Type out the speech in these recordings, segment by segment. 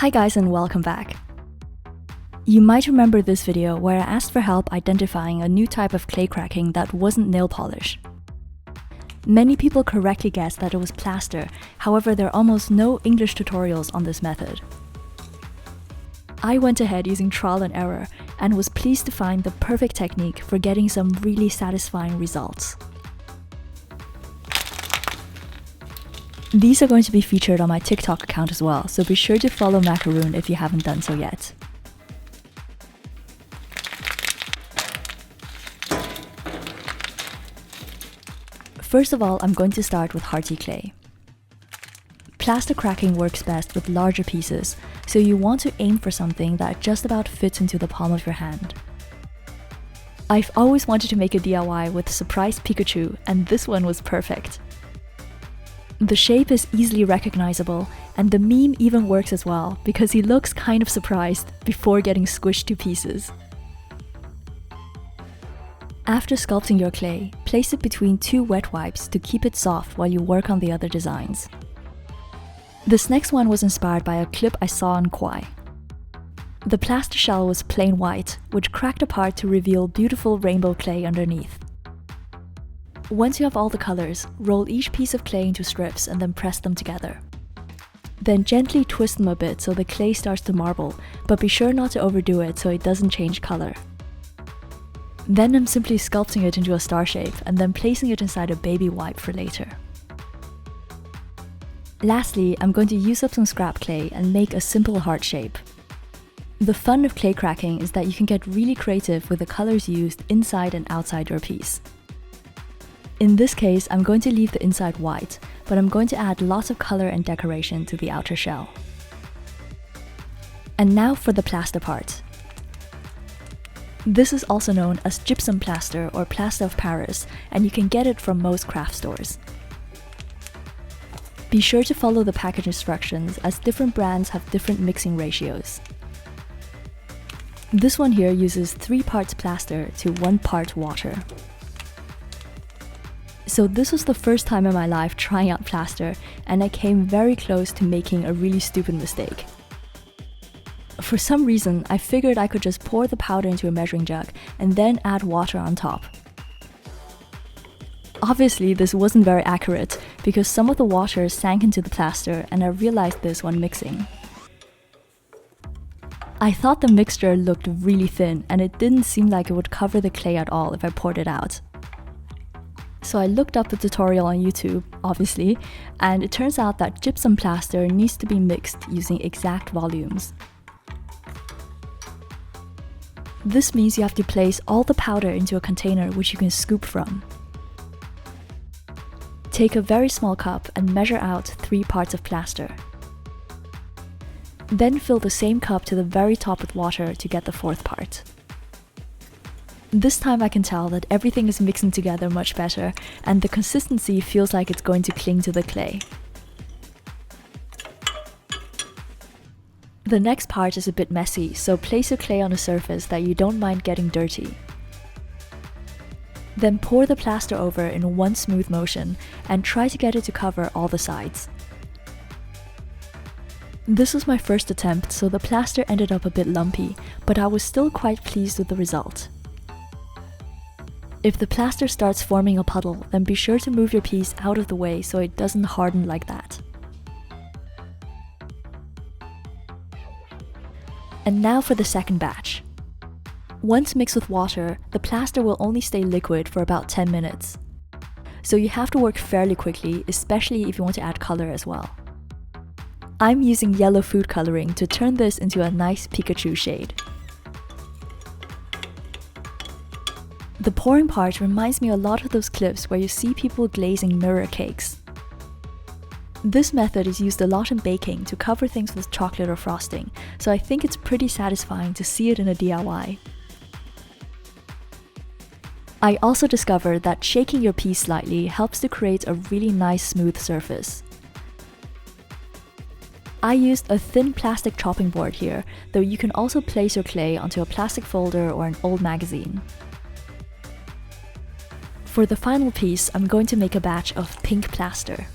Hi guys and welcome back. You might remember this video where I asked for help identifying a new type of clay cracking that wasn't nail polish. Many people correctly guessed that it was plaster, however there are almost no English tutorials on this method. I went ahead using trial and error and was pleased to find the perfect technique for getting some really satisfying results. These are going to be featured on my TikTok account as well, so be sure to follow Macaroon if you haven't done so yet. First of all, I'm going to start with hearty clay. Plaster cracking works best with larger pieces, so you want to aim for something that just about fits into the palm of your hand. I've always wanted to make a DIY with Surprise Pikachu, and this one was perfect. The shape is easily recognizable, and the meme even works as well because he looks kind of surprised before getting squished to pieces. After sculpting your clay, place it between two wet wipes to keep it soft while you work on the other designs. This next one was inspired by a clip I saw on Kwai. The plaster shell was plain white, which cracked apart to reveal beautiful rainbow clay underneath. Once you have all the colors, roll each piece of clay into strips and then press them together. Then gently twist them a bit so the clay starts to marble, but be sure not to overdo it so it doesn't change color. Then I'm simply sculpting it into a star shape and then placing it inside a baby wipe for later. Lastly, I'm going to use up some scrap clay and make a simple heart shape. The fun of clay cracking is that you can get really creative with the colors used inside and outside your piece. In this case, I'm going to leave the inside white, but I'm going to add lots of color and decoration to the outer shell. And now for the plaster part. This is also known as gypsum plaster or plaster of Paris, and you can get it from most craft stores. Be sure to follow the package instructions as different brands have different mixing ratios. This one here uses 3 parts plaster to 1 part water. So this was the first time in my life trying out plaster, and I came very close to making a really stupid mistake. For some reason, I figured I could just pour the powder into a measuring jug and then add water on top. Obviously, this wasn't very accurate because some of the water sank into the plaster, and I realized this when mixing. I thought the mixture looked really thin and it didn't seem like it would cover the clay at all if I poured it out. So I looked up the tutorial on YouTube, obviously, and it turns out that gypsum plaster needs to be mixed using exact volumes. This means you have to place all the powder into a container which you can scoop from. Take a very small cup and measure out 3 parts of plaster. Then fill the same cup to the very top with water to get the 4th part. This time I can tell that everything is mixing together much better and the consistency feels like it's going to cling to the clay. The next part is a bit messy, so place your clay on a surface that you don't mind getting dirty. Then pour the plaster over in one smooth motion and try to get it to cover all the sides. This was my first attempt, so the plaster ended up a bit lumpy, but I was still quite pleased with the result. If the plaster starts forming a puddle, then be sure to move your piece out of the way so it doesn't harden like that. And now for the second batch. Once mixed with water, the plaster will only stay liquid for about 10 minutes. So you have to work fairly quickly, especially if you want to add color as well. I'm using yellow food coloring to turn this into a nice Pikachu shade. The pouring part reminds me a lot of those clips where you see people glazing mirror cakes. This method is used a lot in baking to cover things with chocolate or frosting, so I think it's pretty satisfying to see it in a DIY. I also discovered that shaking your piece slightly helps to create a really nice smooth surface. I used a thin plastic chopping board here, though you can also place your clay onto a plastic folder or an old magazine. For the final piece, I'm going to make a batch of pink plaster.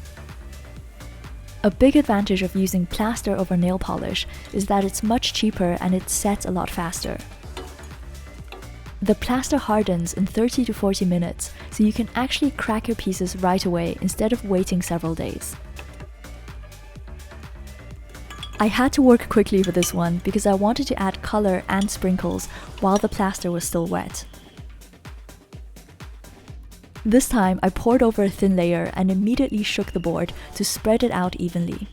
A big advantage of using plaster over nail polish is that it's much cheaper and it sets a lot faster. The plaster hardens in 30 to 40 minutes, so you can actually crack your pieces right away instead of waiting several days. I had to work quickly for this one because I wanted to add color and sprinkles while the plaster was still wet. This time, I poured over a thin layer and immediately shook the board to spread it out evenly.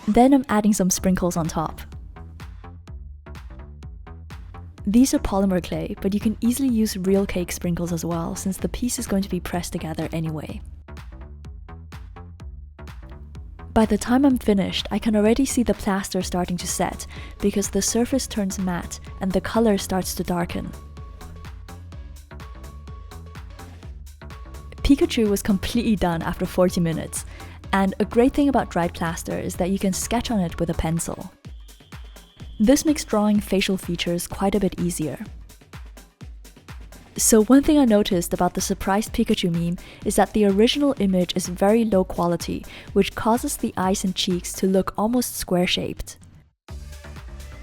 Then I'm adding some sprinkles on top. These are polymer clay, but you can easily use real cake sprinkles as well, since the piece is going to be pressed together anyway. By the time I'm finished, I can already see the plaster starting to set because the surface turns matte and the color starts to darken. Pikachu was completely done after 40 minutes, and a great thing about dried plaster is that you can sketch on it with a pencil. This makes drawing facial features quite a bit easier. So one thing I noticed about the surprised Pikachu meme is that the original image is very low quality, which causes the eyes and cheeks to look almost square-shaped.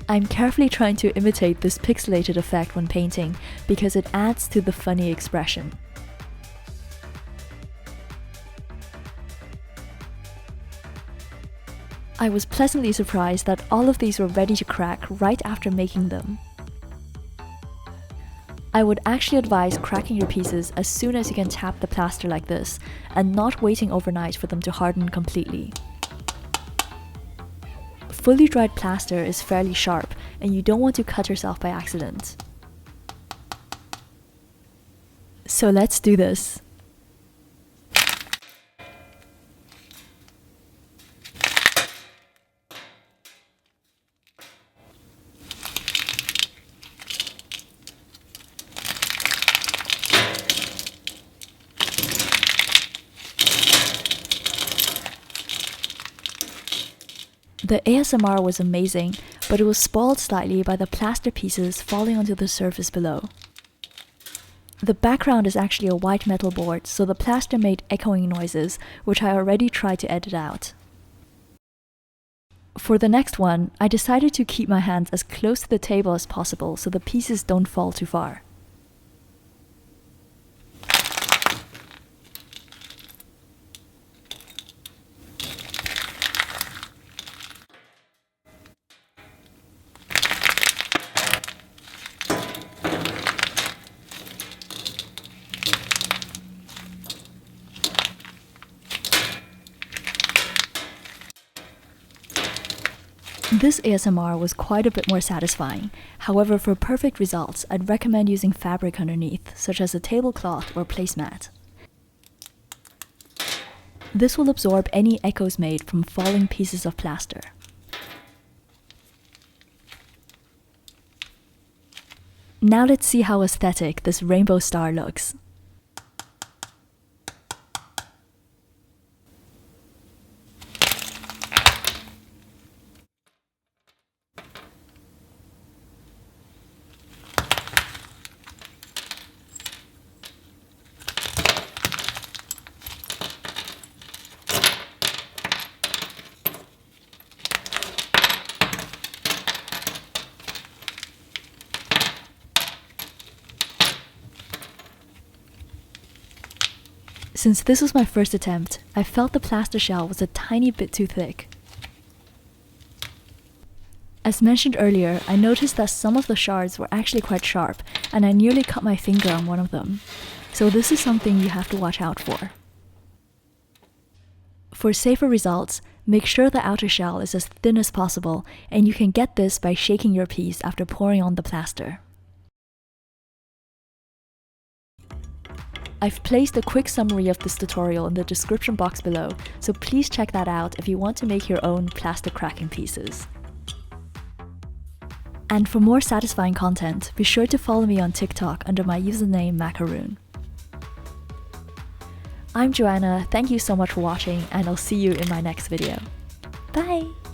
I'm carefully trying to imitate this pixelated effect when painting because it adds to the funny expression. I was pleasantly surprised that all of these were ready to crack right after making them. I would actually advise cracking your pieces as soon as you can tap the plaster like this, and not waiting overnight for them to harden completely. Fully dried plaster is fairly sharp, and you don't want to cut yourself by accident. So let's do this. The ASMR was amazing, but it was spoiled slightly by the plaster pieces falling onto the surface below. The background is actually a white metal board, so the plaster made echoing noises, which I already tried to edit out. For the next one, I decided to keep my hands as close to the table as possible so the pieces don't fall too far. This ASMR was quite a bit more satisfying. However, for perfect results, I'd recommend using fabric underneath, such as a tablecloth or placemat. This will absorb any echoes made from falling pieces of plaster. Now let's see how aesthetic this rainbow star looks. Since this was my first attempt, I felt the plaster shell was a tiny bit too thick. As mentioned earlier, I noticed that some of the shards were actually quite sharp, and I nearly cut my finger on one of them. So this is something you have to watch out for. For safer results, make sure the outer shell is as thin as possible, and you can get this by shaking your piece after pouring on the plaster. I've placed a quick summary of this tutorial in the description box below, so please check that out if you want to make your own plaster cracking pieces. And for more satisfying content, be sure to follow me on TikTok under my username Macaroon. I'm Joanna, thank you so much for watching, and I'll see you in my next video. Bye!